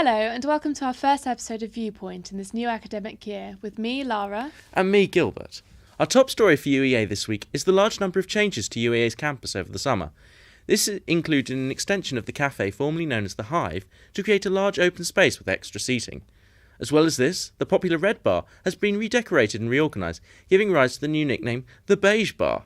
Hello and welcome to our first episode of Viewpoint in this new academic year with me, Lara. And me, Gilbert. Our top story for UEA this week is the large number of changes to UEA's campus over the summer. This included an extension of the cafe formerly known as the Hive to create a large open space with extra seating. As well as this, the popular Red Bar has been redecorated and reorganised, giving rise to the new nickname, the Beige Bar.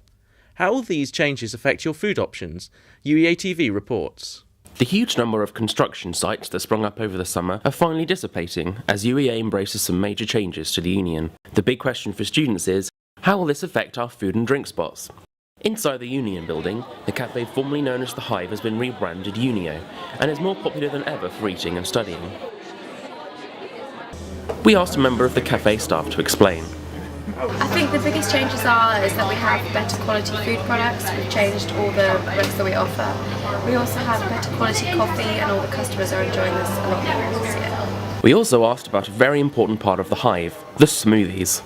How will these changes affect your food options? UEA TV reports. The huge number of construction sites that sprung up over the summer are finally dissipating as UEA embraces some major changes to the union. The big question for students is, how will this affect our food and drink spots? Inside the union building, the cafe formerly known as the Hive has been rebranded Unio and is more popular than ever for eating and studying. We asked a member of the cafe staff to explain. I think the biggest changes is that we have better quality food products. We've changed all the products that we offer. We also have better quality coffee and all the customers are enjoying this a lot more this year. We also asked about a very important part of the Hive, the smoothies.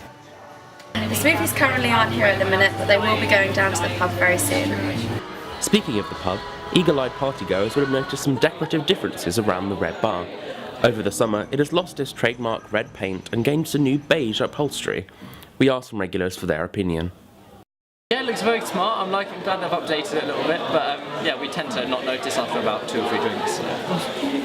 The smoothies currently aren't here at the minute, but they will be going down to the pub very soon. Speaking of the pub, eagle-eyed partygoers would have noticed some decorative differences around the Red Bar. Over the summer, it has lost its trademark red paint and gained some new beige upholstery. We asked some regulars for their opinion. Yeah, it looks very smart. I'm glad they've updated it a little bit, but yeah, we tend to not notice after about 2 or 3 drinks. So.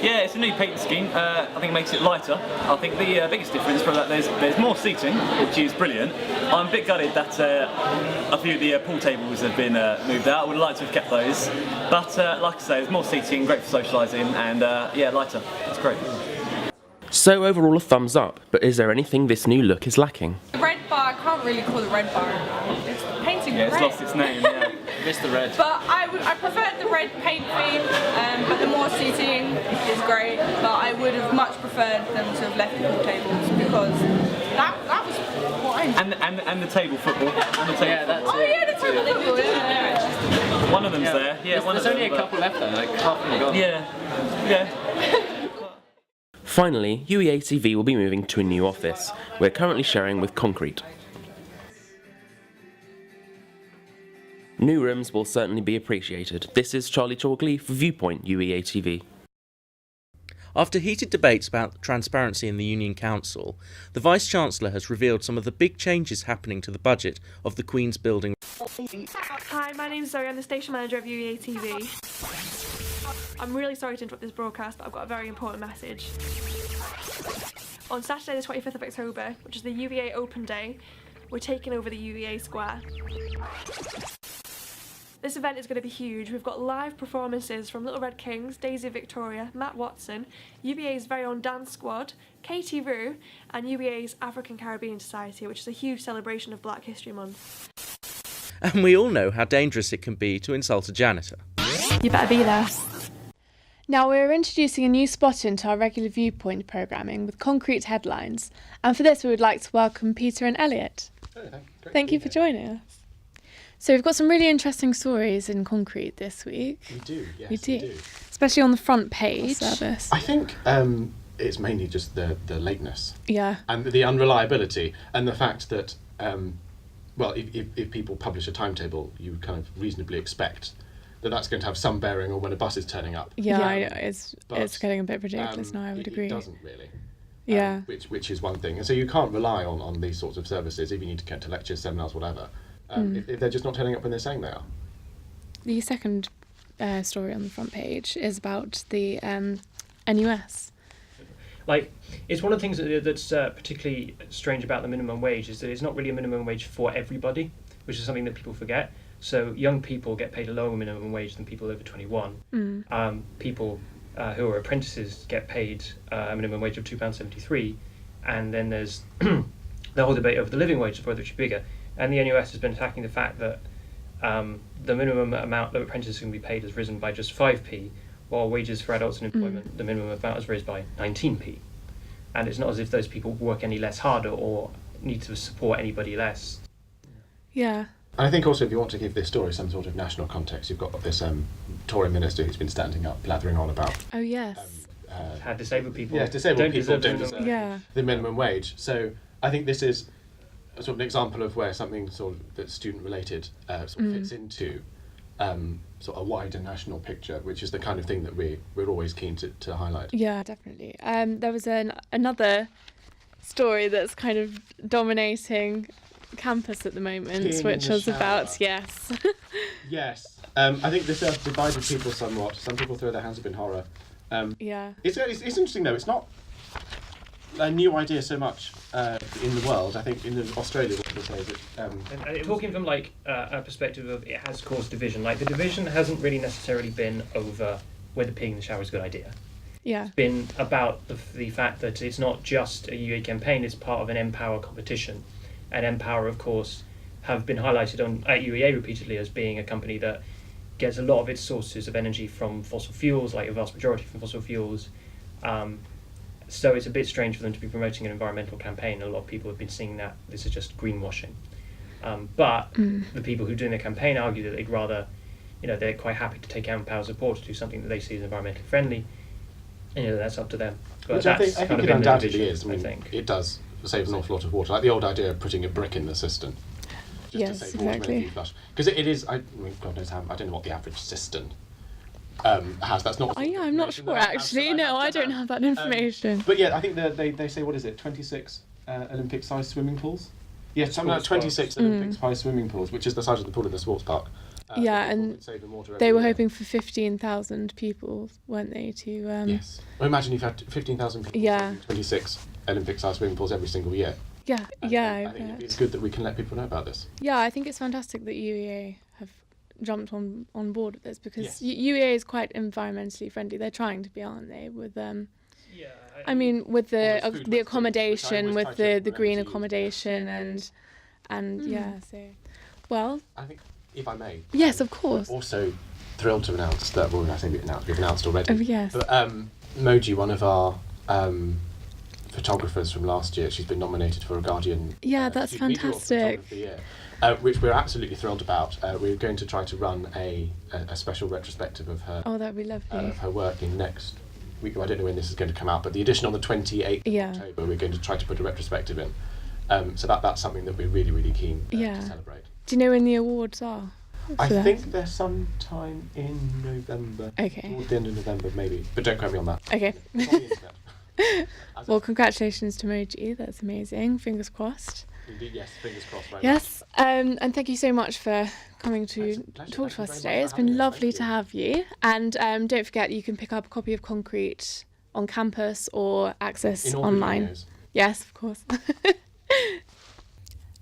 Yeah, it's a new paint scheme. I think it makes it lighter. I think the biggest difference is probably that there's more seating, which is brilliant. I'm a bit gutted that a few of the pool tables have been moved out. I would like to have kept those, but like I say, there's more seating, great for socialising, and yeah, lighter. It's great. So overall a thumbs up, but is there anything this new look is lacking? The Red Bar, I can't really call it Red Bar. It's painting Yeah, it's red. lost its name, yeah. Missed the red. But I preferred the red paint theme, but the more seating is great. But I would have much preferred them to have left the pool tables because that was what I enjoyed. And the table football. Yeah, that's Oh yeah, the table football, yeah. One of them's there. Yeah, There's only a couple left though, like half of them are gone. Yeah. Finally, UEA TV will be moving to a new office. We're currently sharing with Concrete. New rooms will certainly be appreciated. This is Chalkley for Viewpoint UEA TV. After heated debates about transparency in the Union Council, the Vice-Chancellor has revealed some of the big changes happening to the budget of the Queen's Building. Hi, my name's Zoe. I'm the station manager of UEA TV. I'm really sorry to interrupt this broadcast, but I've got a very important message. On Saturday the 25th of October, which is the UEA Open Day, we're taking over the UEA Square. This event is going to be huge. We've got live performances from Little Red Kings, Daisy Victoria, Matt Watson, UVA's very own dance squad, Katie Rue, and UVA's African Caribbean Society, which is a huge celebration of Black History Month. And we all know how dangerous it can be to insult a janitor. You better be there. Now we're introducing a new spot into our regular Viewpoint programming with concrete headlines, and for this we would like to welcome Peter and Elliot. Thank you for joining us. So we've got some really interesting stories in concrete this week. We do, yes, we do. Especially on the front page. Service. I think it's mainly just the lateness. Yeah. And the unreliability and the fact that, well, if people publish a timetable, you kind of reasonably expect that that's going to have some bearing on when a bus is turning up. Yeah, it's getting a bit ridiculous now, I would agree. It doesn't really. Yeah. Which is one thing. And so you can't rely on these sorts of services if you need to get to lectures, seminars, whatever, if they're just not turning up when they're saying they are. The second story on the front page is about the NUS. Like, it's one of the things that's particularly strange about the minimum wage is that it's not really a minimum wage for everybody, which is something that people forget. So young people get paid a lower minimum wage than people over 21. People who are apprentices get paid a minimum wage of £2.73, and then there's the whole debate over the living wage of whether it should be bigger. And the NUS has been attacking the fact that the minimum amount that apprentices can be paid has risen by just 5p, while wages for adults in employment, the minimum amount has risen by 19p. And it's not as if those people work any less harder or need to support anybody less. Yeah. And I think also if you want to give this story some sort of national context, you've got this Tory minister who's been standing up, blathering on about... Oh, yes. How disabled people, don't deserve the minimum wage. So I think this is sort of an example of where something sort of that's student-related sort of fits into sort of wider national picture, which is the kind of thing that we're always keen to highlight. Yeah, definitely. There was another story that's kind of dominating campus at the moment, Peeing which in the was about shower. yes. Yes. I think this has divided people somewhat. Some people throw their hands up in horror. Yeah. It's interesting though. It's not a new idea so much in the world. I think in Australia, what people say that. And talking from like a perspective of it has caused division. Like the division hasn't really necessarily been over whether peeing in the shower is a good idea. Yeah. It's been about the fact that it's not just a UEA campaign, it's part of an Empower competition. And Empower, of course, have been highlighted at UEA repeatedly as being a company that gets a lot of its sources of energy from fossil fuels, like a vast majority from fossil fuels. So it's a bit strange for them to be promoting an environmental campaign. A lot of people have been seeing that this is just greenwashing. But the people who are doing the campaign argue that they'd rather, they're quite happy to take Empower support to do something that they see as environmentally friendly. And that's up to them. But Which that's I kind think of it been the undoubtedly division, is. I mean, think. it does save an awful lot of water. Like the old idea of putting a brick in the cistern. Just Yes, to save water exactly. when you flush. Because it is, I mean, God knows how, I don't know what the average cistern has. That's not. Oh yeah, I'm not information sure that I have, actually. so No, I have to don't have that information. But yeah, I think they say, what is it, 26 Olympic-sized swimming pools? Yeah, something like 26 Olympic-sized swimming pools, which is the size of the pool in the sports park. Yeah, people and would save them water they every were year. hoping for 15,000 people, weren't they? To Yes. Well, imagine you've had 15,000 people Yeah. saving 26 Olympic-sized swimming pools every single year. Yeah, And yeah, I think it's good that we can let people know about this. Yeah, I think it's fantastic that UEA have jumped on board with this because Yes. UEA is quite environmentally friendly. They're trying to be, aren't they? With Yeah, I mean, with Almost the food the waste, accommodation, which I with always try to the green remember to use. accommodation and yeah. So, well, I think, if I may. yes, of course. We're also thrilled to announce that, well, I say we've announced already. Oh yes. But Moji, one of our photographers from last year, she's been nominated for a Guardian. Yeah, that's Student Media Award for fantastic. Photography of the Year, which we're absolutely thrilled about. We're going to try to run a special retrospective of her Oh, that'd be lovely. of her work in next week. I don't know when this is going to come out, but the edition on the 28th Yeah. of October, we're going to try to put a retrospective in. So that's something that we're really, really keen Yeah. to celebrate. Do you know when the awards are? I for that? think they're sometime in November. Okay. Towards the end of November, maybe. But don't quote me on that. Okay. It's on the internet. Well, congratulations to Moji. That's amazing. Fingers crossed. Indeed, yes, fingers crossed. Very Yes, and thank you so much for coming to It's a pleasure. talk Thank to you us very today. much It's for been having us. lovely Thank to you. have you. And don't forget, you can pick up a copy of Concrete on campus or access In all online. videos. Yes, of course.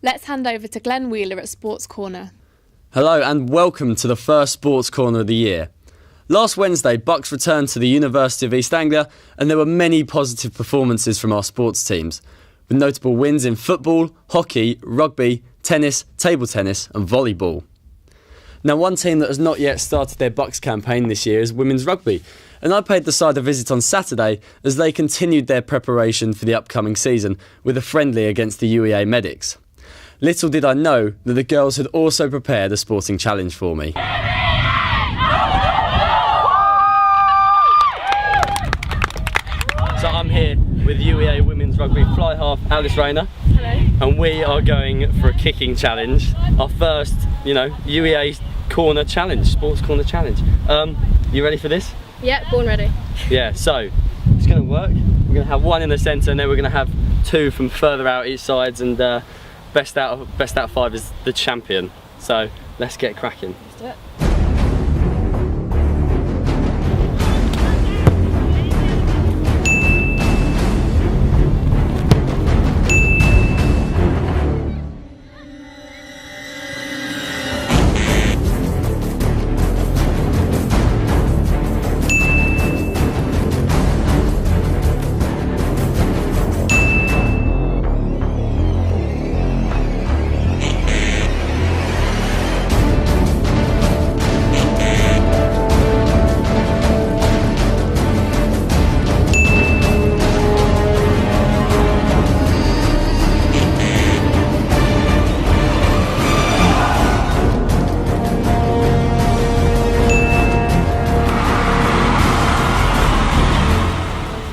Let's hand over to Glenn Wheeler at Sports Corner. Hello and welcome to the first Sports Corner of the year. Last Wednesday, Bucks returned to the University of East Anglia and there were many positive performances from our sports teams, with notable wins in football, hockey, rugby, tennis, table tennis and volleyball. Now, one team that has not yet started their Bucks campaign this year is women's rugby, and I paid the side a visit on Saturday as they continued their preparation for the upcoming season with a friendly against the UEA Medics. Little did I know that the girls had also prepared a sporting challenge for me. So I'm here with UEA Women's Rugby fly half Ellice Rayner. Hello. And we are going for a kicking challenge. Our first, UEA corner challenge, sports corner challenge. You ready for this? Yeah, born ready. Yeah, so it's going to work. We're going to have one in the centre and then we're going to have two from further out each sides, and best out of five is the champion. So let's get cracking. Let's do it.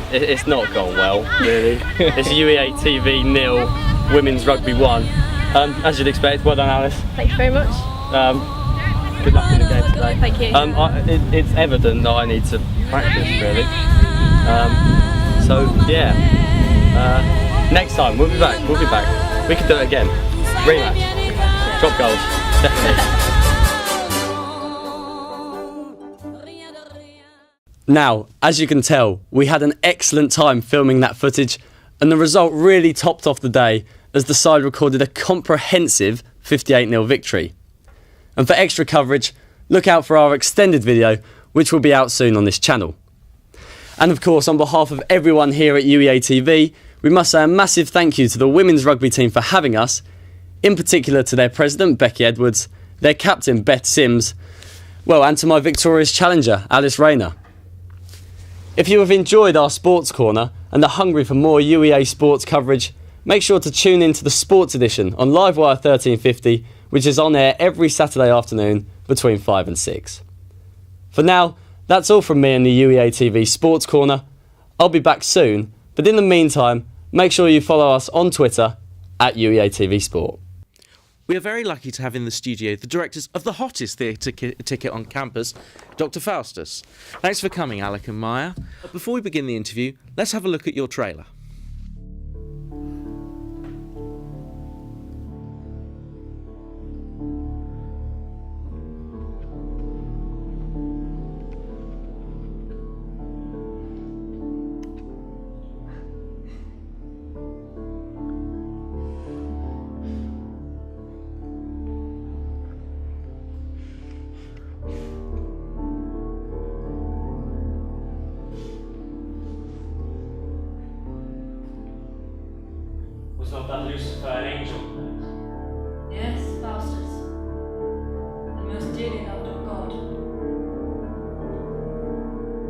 It's not gone well, really. It's UEA TV 0, Women's Rugby 1. As you'd expect, well done Alice. Thank you very much. Good luck in the game today. Thank you. It's evident that I need to practice, really. So yeah, next time we'll be back. We can do it again. Rematch. Drop goals. Definitely. Now, as you can tell, we had an excellent time filming that footage, and the result really topped off the day as the side recorded a comprehensive 58-0 victory. And for extra coverage, look out for our extended video, which will be out soon on this channel. And of course, on behalf of everyone here at UEA TV, we must say a massive thank you to the women's rugby team for having us, in particular to their president, Becky Edwards, their captain, Beth Sims, and to my victorious challenger, Alice Rayner. If you have enjoyed our Sports Corner and are hungry for more UEA sports coverage, make sure to tune in to the Sports Edition on Livewire 1350, which is on air every Saturday afternoon between 5 and 6. For now, that's all from me and the UEA TV Sports Corner. I'll be back soon, but in the meantime, make sure you follow us on Twitter at UEA TV Sport. We are very lucky to have in the studio the directors of the hottest theatre ticket on campus, Dr. Faustus. Thanks for coming, Alec and Maya. Before we begin the interview, let's have a look at your trailer. Was not that Lucifer an angel? Yes, Faustus, the most dearly loved of God.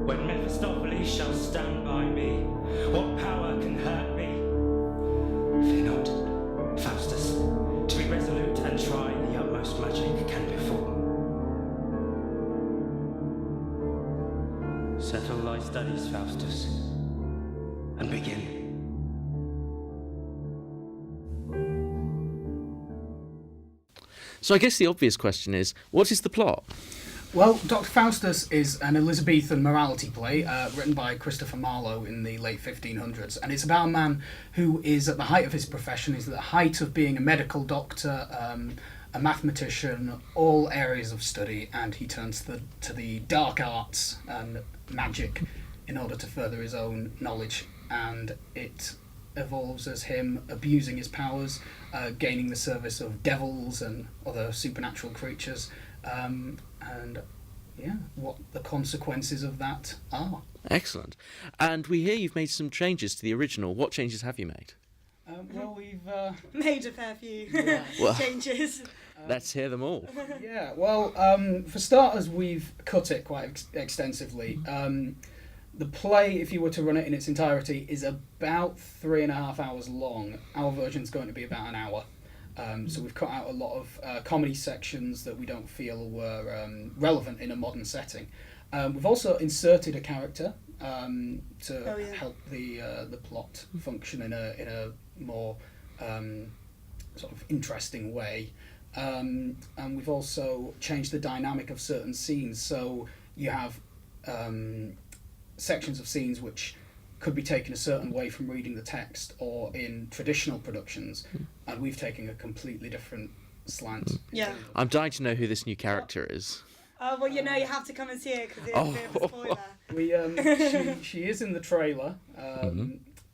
When Mephistopheles shall stand by me, what power can hurt me? Fear not, Faustus, to be resolute and try the utmost magic can perform. Settle thy studies, Faustus, and begin. So I guess the obvious question is, what is the plot? Well, Dr. Faustus is an Elizabethan morality play written by Christopher Marlowe in the late 1500s, and it's about a man who is at the height of his profession, is at the height of being a medical doctor, a mathematician, all areas of study, and he turns to the dark arts and magic in order to further his own knowledge, and it evolves as him abusing his powers, gaining the service of devils and other supernatural creatures, and what the consequences of that are. Excellent. And we hear you've made some changes to the original. What changes have you made? Well, we've made a fair few changes. Let's hear them all. Yeah, well, for starters, we've cut it quite extensively. The play, if you were to run it in its entirety, is about 3.5 hours long. Our version's going to be about an hour. So we've cut out a lot of comedy sections that we don't feel were relevant in a modern setting. We've also inserted a character to help the plot function in a more sort of interesting way. And we've also changed the dynamic of certain scenes. So you have sections of scenes which could be taken a certain way from reading the text or in traditional productions, and we've taken a completely different slant. Yeah. I'm dying to know who this new character is. Oh, well, you have to come and see it because it's a bit of a spoiler. She is in the trailer.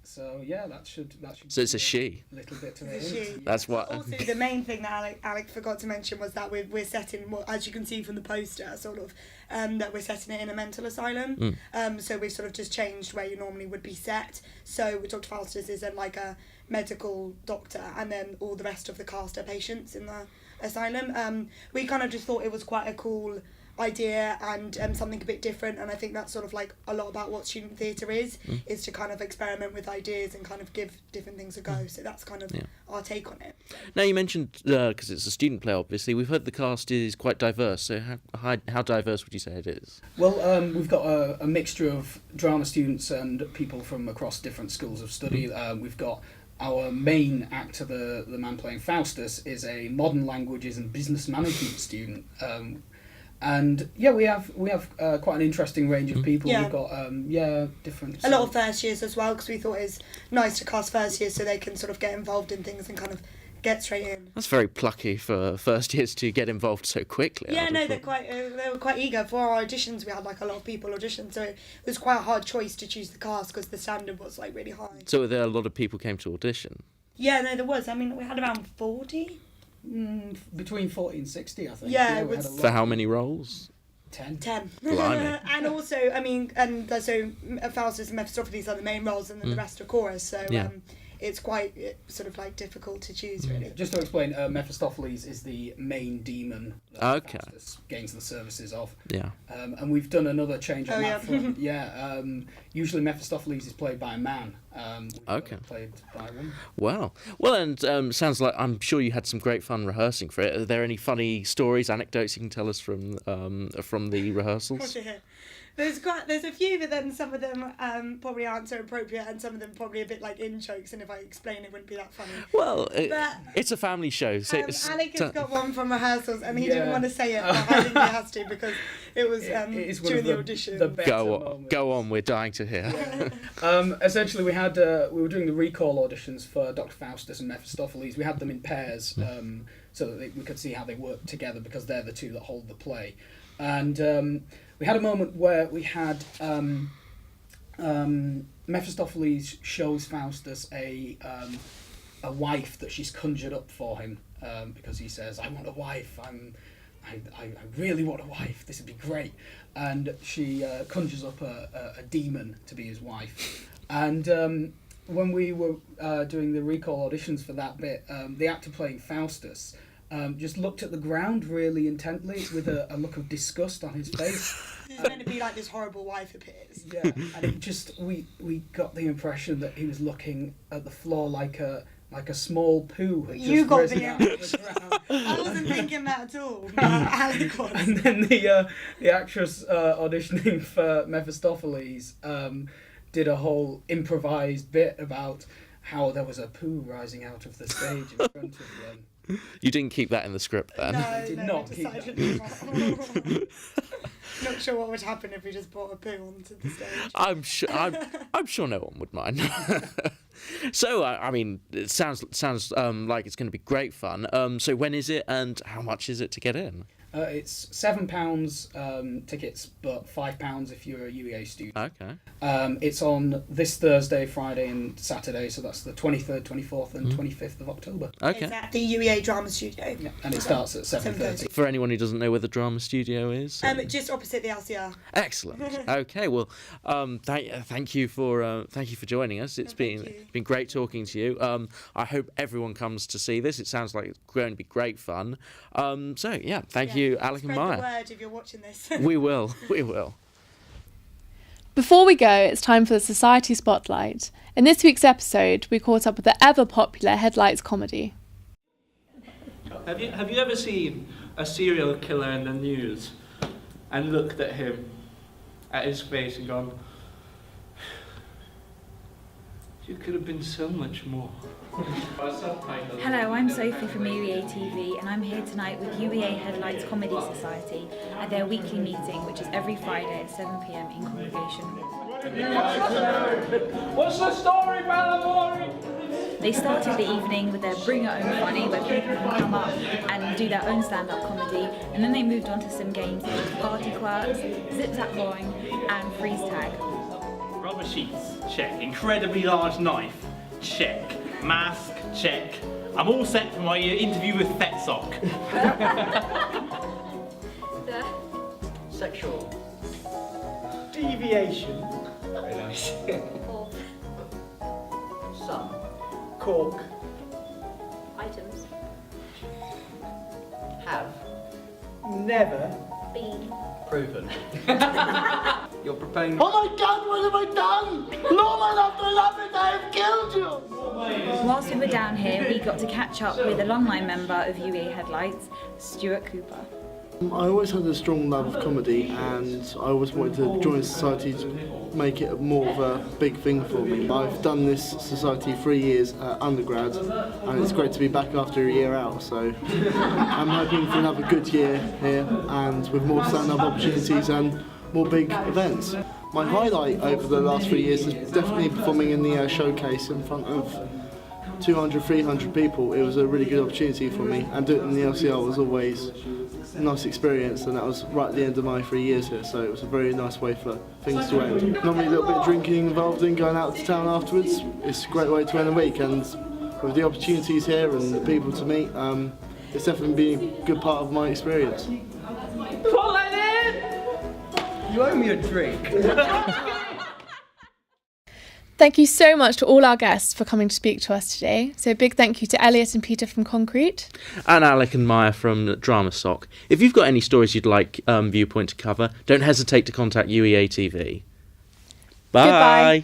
So yeah, that should. So it's a she. Little bit to she. That's what. Also, the main thing that Alec forgot to mention was that we're setting, well, as you can see from the poster, sort of, that we're setting it in a mental asylum. So we've sort of just changed where you normally would be set. So Dr. Faustus is like a medical doctor, and then all the rest of the cast are patients in the asylum. We kind of just thought it was quite a cool idea and something a bit different, and I think that's sort of like a lot about what student theatre is to kind of experiment with ideas and kind of give different things a go. So that's kind of our take on it. Now you mentioned, because it's a student play obviously, we've heard the cast is quite diverse, so how diverse would you say it is? Well, we've got a mixture of drama students and people from across different schools of study. We've got our main actor, the man playing Faustus, is a modern languages and business management student. And yeah, we have quite an interesting range of people. Yeah. We've got different. A lot of first years as well, because we thought it was nice to cast first years so they can sort of get involved in things and kind of get straight in. That's very plucky for first years to get involved so quickly. Yeah, no, they were quite eager. For our auditions, we had like a lot of people audition, so it was quite a hard choice to choose the cast because the standard was like really high. So were there a lot of people came to audition? Yeah, no, there was. I mean, we had around 40. Between 40 and 60, I think. Yeah, we had a lot. For how many roles? 10. Blimey. And also, I mean, so Faustus and Mephistopheles are the main roles, and then the rest are chorus. So it's quite sort of like difficult to choose, really. Just to explain, Mephistopheles is the main demon that Faustus gains the services of. Yeah. And we've done another change on that front. Yeah. Usually Mephistopheles is played by a man. Played by a woman. Wow. Well, and sounds like I'm sure you had some great fun rehearsing for it. Are there any funny stories, anecdotes you can tell us from the rehearsals? There's a few, but then some of them probably aren't so appropriate, and some of them probably a bit like in jokes, and if I explain it wouldn't be that funny. Well, it's a family show. So Alec has got one from rehearsals, and he didn't want to say it, but I think he has to because it was during the audition. Go on, we're dying to hear. Essentially, we were doing the recall auditions for Dr. Faustus and Mephistopheles. We had them in pairs so that we could see how they work together, because they're the two that hold the play. And we had a moment where we had Mephistopheles shows Faustus a wife that she's conjured up for him, because he says, "I want a wife. I really want a wife. This would be great." And she conjures up a demon to be his wife. And when we were doing the recall auditions for that bit, the actor playing Faustus just looked at the ground really intently with a look of disgust on his face. It's meant to be like this horrible wife appears. Yeah, and it just we got the impression that he was looking at the floor like a small poo. You got the I wasn't thinking that at all. Alec was. And then the actress auditioning for Mephistopheles did a whole improvised bit about how there was a poo rising out of the stage in front of them. You didn't keep that in the script then? No, I did not keep that. Not sure what would happen if we just brought a poo onto the stage. I'm sure no one would mind. So I mean, it sounds like it's going to be great fun. So when is it, and how much is it to get in? It's £7 tickets, but £5 if you're a UEA student. Okay. It's on this Thursday, Friday and Saturday, so that's the 23rd, 24th and 25th of October. Okay. It's at the UEA Drama Studio. Yeah, and it starts at 7:30. For anyone who doesn't know where the drama studio is? Just opposite the LCR. Excellent. Okay, well, thank you for joining us. It's been great talking to you. I hope everyone comes to see this. It sounds like it's going to be great fun. So yeah, thank you, Alec and Maya. Spread the word if you're watching this. We will. Before we go, it's time for the Society Spotlight. In this week's episode, we caught up with the ever-popular Headlights comedy. Have you ever seen a serial killer in the news and looked at him, at his face, and gone, "You could have been so much more"? Hello, I'm Sofie from UEA TV, and I'm here tonight with UEA Headlights Comedy Society at their weekly meeting, which is every Friday at 7 p.m. in congregation. What's the story, Balamori? They started the evening with their Bring Your Own Funny, where people can come up and do their own stand-up comedy, and then they moved on to some games like Party Quirks, Zip-Zap-Boing, and Freeze Tag. Rubber sheets, check. Incredibly large knife, check. Mask, check. I'm all set for my interview with Fetsock. Sexual deviation. Very nice. Some cork items have never been proven. You're preparing. Oh my God! What have I done? No one after loving, I have killed you. Whilst we were down here, we got to catch up with a long-line member of UEA Headlights, Stuart Cooper. I always had a strong love of comedy, and I always wanted to join a society to make it more of a big thing for me. I've done this society 3 years at undergrad, and it's great to be back after a year out, so I'm hoping for another good year here, and with more stand-up opportunities and more big events. My highlight over the last 3 years is definitely performing in the showcase in front of 200, 300 people. It was a really good opportunity for me, and doing it in the LCL was always a nice experience, and that was right at the end of my 3 years here, so it was a very nice way for things to end. Normally a little bit of drinking involved in going out to town afterwards. It's a great way to end the week, and with the opportunities here and the people to meet, it's definitely been a good part of my experience. Pull it in! You owe me a drink. Thank you so much to all our guests for coming to speak to us today. So a big thank you to Elliot and Peter from Concrete. And Alec and Maya from Drama Sock. If you've got any stories you'd like Viewpoint to cover, don't hesitate to contact UEA TV. Bye. Goodbye.